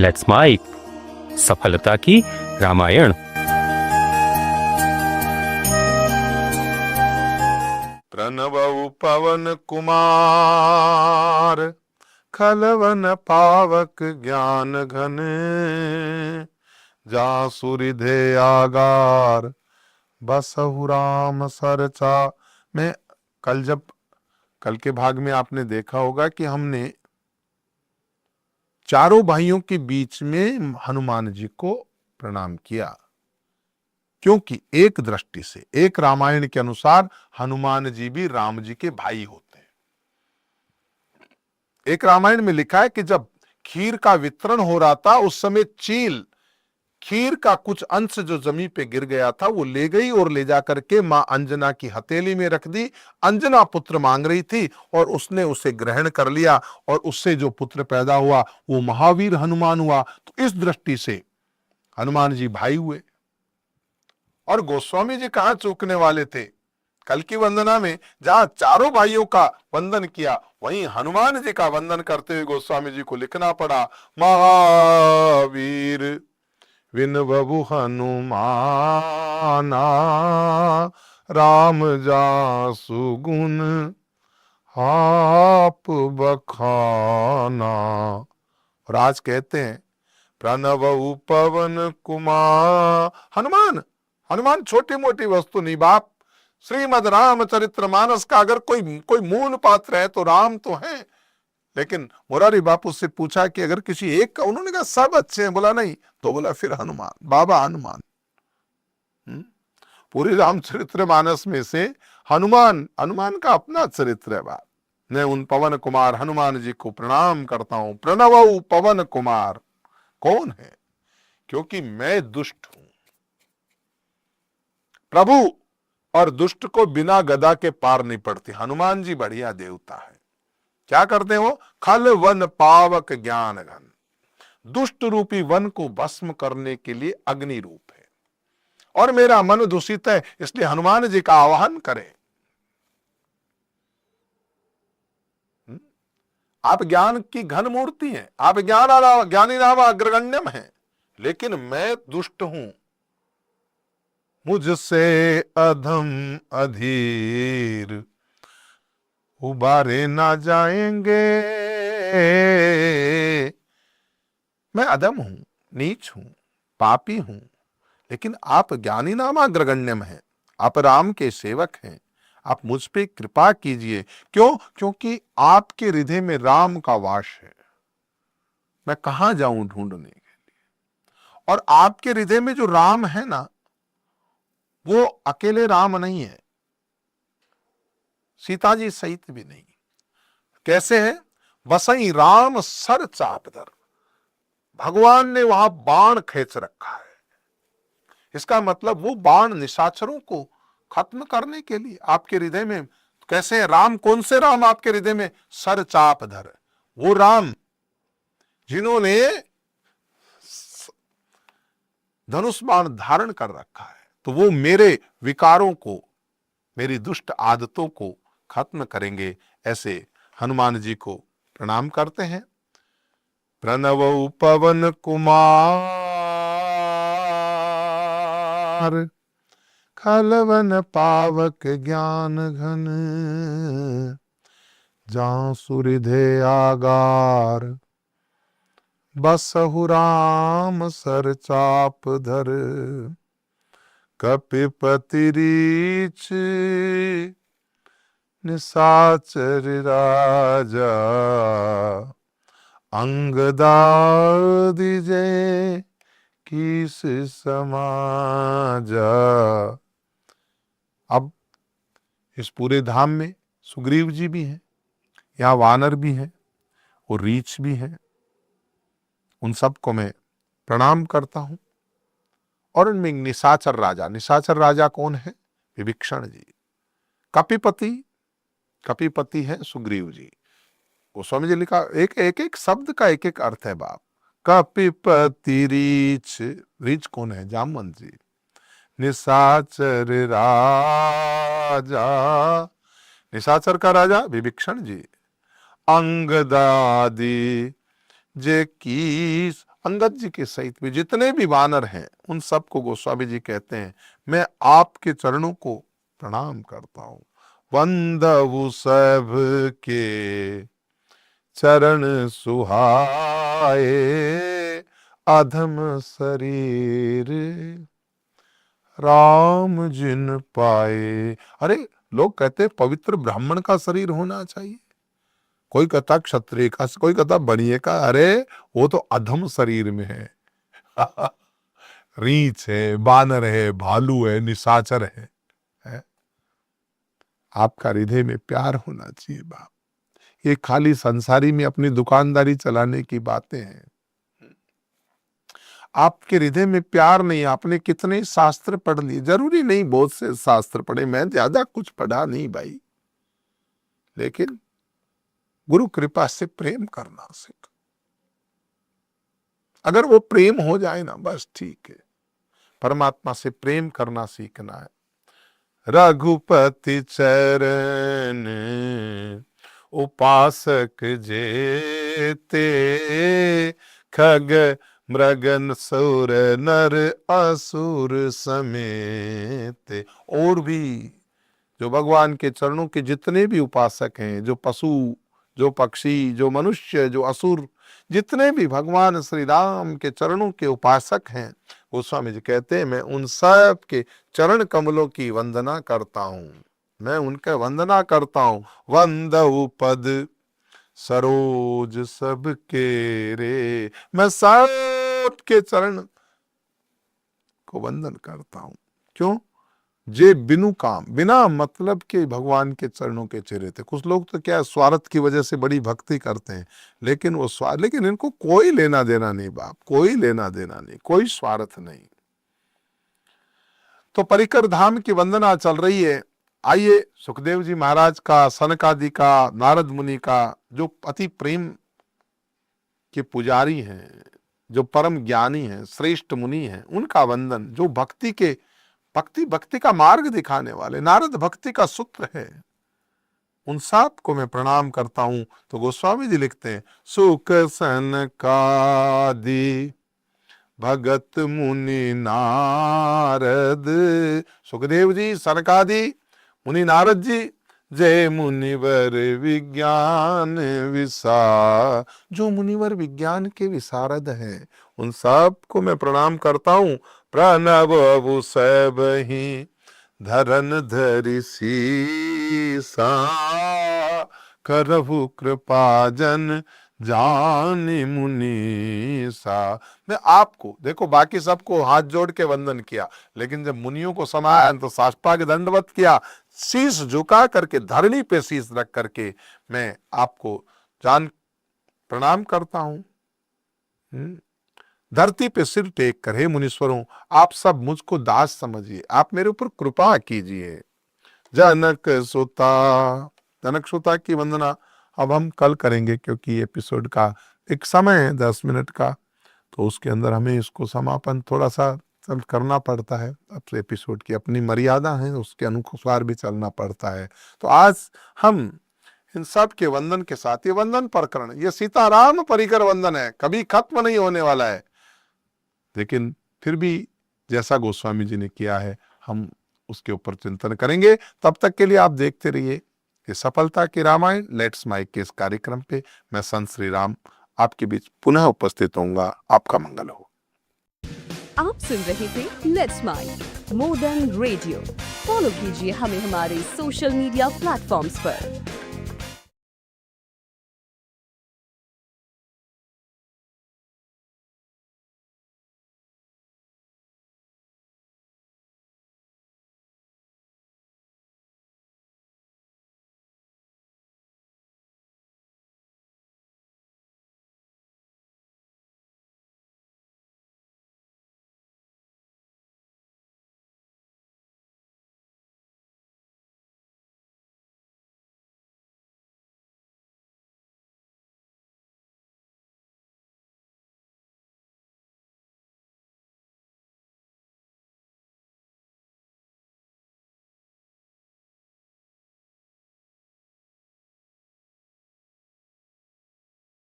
Let's mic सफलता की रामायण। प्रणवउ पवन कुमार, खलवन पावक ज्ञान घन, जासु हृदय आगार, बसहु राम सरचा। मैं कल के भाग में आपने देखा होगा कि हमने चारों भाइयों के बीच में हनुमान जी को प्रणाम किया, क्योंकि एक दृष्टि से, एक रामायण के अनुसार हनुमान जी भी राम जी के भाई होते हैं। एक रामायण में लिखा है कि जब खीर का वितरण हो रहा था उस समय चील खीर का कुछ अंश जो जमीन पे गिर गया था वो ले गई और ले जाकर के मां अंजना की हथेली में रख दी। अंजना पुत्र मांग रही थी और उसने उसे ग्रहण कर लिया और उससे जो पुत्र पैदा हुआ वो महावीर हनुमान हुआ। तो इस दृष्टि से हनुमान जी भाई हुए। और गोस्वामी जी कहां चूकने वाले थे? कल की वंदना में जहां चारों भाइयों का वंदन किया, वहीं हनुमान जी का वंदन करते हुए गोस्वामी जी को लिखना पड़ा, महावीर विनबु हनुमाना, राम जासु गुण आप बखाना। और आज कहते हैं प्रणवउ पवन कुमार। हनुमान छोटी मोटी वस्तु नहीं बाप। श्रीमद रामचरितमानस का अगर कोई मूल पात्र है तो राम तो है। लेकिन मुरारी बापू से पूछा कि अगर किसी एक का, उन्होंने कहा सब अच्छे हैं। बोला नहीं, तो बोला फिर हनुमान, बाबा हनुमान। पूरी रामचरितमानस में से हनुमान का अपना चरित्र है बाप। मैं उन पवन कुमार हनुमान जी को प्रणाम करता हूं। प्रणवउ पवन कुमार कौन है? क्योंकि मैं दुष्ट हूं। प्रभु और दुष्ट को बिना गदा के पार नहीं पड़ती। हनुमान जी बढ़िया देवता है। क्या करते हो? खल वन पावक ज्ञान घन। दुष्ट रूपी वन को भस्म करने के लिए अग्नि रूप है। और मेरा मन दूषित है, इसलिए हनुमान जी का आवाहन करें। आप ज्ञान की घन मूर्ति हैं, आप ज्ञानी नाम अग्रगण्यम है, लेकिन मैं दुष्ट हूं। मुझसे अधम अधीर उबारे ना जाएंगे। मैं अधम हूं, नीच हूं, पापी हूं, लेकिन आप ज्ञानी नाम अग्रगण्यम है, आप राम के सेवक हैं। आप मुझ पे कृपा कीजिए। क्यों? क्योंकि आपके हृदय में राम का वास है। मैं कहां जाऊं ढूंढने के लिए? और आपके हृदय में जो राम है ना, वो अकेले राम नहीं है, सीता जी सहित भी नहीं। कैसे है? बसई राम सर चापधर। भगवान ने वहां बाण खींच रखा है। इसका मतलब वो बाण निशाचरों को खत्म करने के लिए आपके हृदय में। कैसे है राम? कौन से राम आपके हृदय में? सर चापधर, वो राम जिन्होंने धनुष बाण धारण कर रखा है। तो वो मेरे विकारों को, मेरी दुष्ट आदतों को खत्म करेंगे। ऐसे हनुमान जी को प्रणाम करते हैं। प्रणवउ पवन कुमार, खलवन पावक ज्ञान घन, जासु हृदय आगार, बसहु राम सर चाप धर, कपिपति रीछ निशाचर राजा, अंगदादि जय किस समाजा। अब इस पूरे धाम में सुग्रीव जी भी हैं, यहाँ वानर भी हैं और रीछ भी हैं। उन सबको मैं प्रणाम करता हूं। और उनमें निशाचर राजा कौन है? विभीषण जी। कपिपति है सुग्रीव जी। गोस्वामी जी लिखा, एक शब्द का एक अर्थ है बाप। कपिपति रीछ कौन है? जामवंत जी। निशाचर राजा, निशाचर का राजा विभीषण जी। अंगदादि जे कीस, अंगद जी के सहित भी जितने भी वानर हैं उन सबको गोस्वामी जी कहते हैं मैं आपके चरणों को प्रणाम करता हूं। वंदवु सब के चरण सुहाए, अधम शरीर राम जिन पाए। अरे लोग कहते हैं पवित्र ब्राह्मण का शरीर होना चाहिए, कोई कहता क्षत्रिय का, कोई कहता बनिए का। अरे वो तो अधम शरीर में है रीछ है, बानर है, भालू है, निशाचर है? आपका हृदय में प्यार होना चाहिए बाप। ये खाली संसारी में अपनी दुकानदारी चलाने की बातें हैं। आपके हृदय में प्यार नहीं। आपने कितने शास्त्र पढ़ लिए, जरूरी नहीं बहुत से शास्त्र पढ़े, मैं ज्यादा कुछ पढ़ा नहीं भाई, लेकिन गुरु कृपा से प्रेम करना सीख। अगर वो प्रेम हो जाए ना बस ठीक है। परमात्मा से प्रेम करना सीखना है। रघुपति चरण उपासक जेते, खग मृगन सुर नर असुर समेत। और भी जो भगवान के चरणों के जितने भी उपासक हैं, जो पशु, जो पक्षी, जो मनुष्य, जो असुर, जितने भी भगवान श्री राम के चरणों के उपासक हैं, गोस्वामी जी कहते हैं मैं उन सब के चरण कमलों की वंदना करता हूं, मैं उनका वंदना करता हूं। वंदउ पद सरोज सबके रे, मैं सबके चरण को वंदन करता हूं। क्यों? जे बिनु काम, बिना मतलब के भगवान के चरणों के चेहरे थे। कुछ लोग तो क्या स्वार्थ की वजह से बड़ी भक्ति करते हैं, लेकिन वो लेकिन इनको कोई लेना देना नहीं बाप, कोई लेना देना नहीं, कोई स्वार्थ नहीं। तो परिकर धाम की वंदना चल रही है। आइए सुखदेव जी महाराज का, सनकादि का, नारद मुनि का, जो अति प्रेम के पुजारी हैं, जो परम ज्ञानी हैं, श्रेष्ठ मुनि हैं, उनका वंदन, जो भक्ति का मार्ग दिखाने वाले, नारद भक्ति का सूत्र है, उन सब को मैं प्रणाम करता हूं। तो गोस्वामी जी लिखते हैं सुख सनकादि भगत मुनि नारद। सुखदेव जी, सनकादि, मुनि नारद जी, जय मुनिवर विज्ञान विसा, जो मुनिवर विज्ञान के विशारद हैं, उन सब को मैं प्रणाम करता हूं। प्रणव अबु सब ही धरन धरि सीसा, करहु कृपा जन जानि मुनीसा। मैं आपको देखो, बाकी सबको हाथ जोड़ के वंदन किया, लेकिन जब मुनियों को समाया तो साष्टांग दंडवत किया, शीश झुका करके, धरनी पे शीश रख करके मैं आपको जान प्रणाम करता हूं। धरती पे सिर टेक कर, हे मुनीश्वरों, आप सब मुझको दास समझिए, आप मेरे ऊपर कृपा कीजिए। जनक सुता की वंदना अब हम कल करेंगे, क्योंकि एपिसोड का एक समय है 10 मिनट का, तो उसके अंदर हमें इसको समापन थोड़ा सा करना पड़ता है। अब एपिसोड की अपनी मर्यादा है, उसके अनुसार भी चलना पड़ता है। तो आज हम इन सब के वंदन के साथ, ये वंदन प्रकरण, ये सीताराम परिकर वंदन है, कभी खत्म नहीं होने वाला है। लेकिन फिर भी जैसा गोस्वामी जी ने किया है, हम उसके ऊपर चिंतन करेंगे। तब तक के लिए आप देखते रहिए कि सफलता की रामायण लेट्स माइक के इस कार्यक्रम पे मैं संत श्री राम आपके बीच पुनः उपस्थित होऊंगा। आपका मंगल हो। आप सुन रहे थे let's mike more than radio. Follow कीजिए हमें हमारे सोशल मीडिया प्लेटफॉर्म्स पर।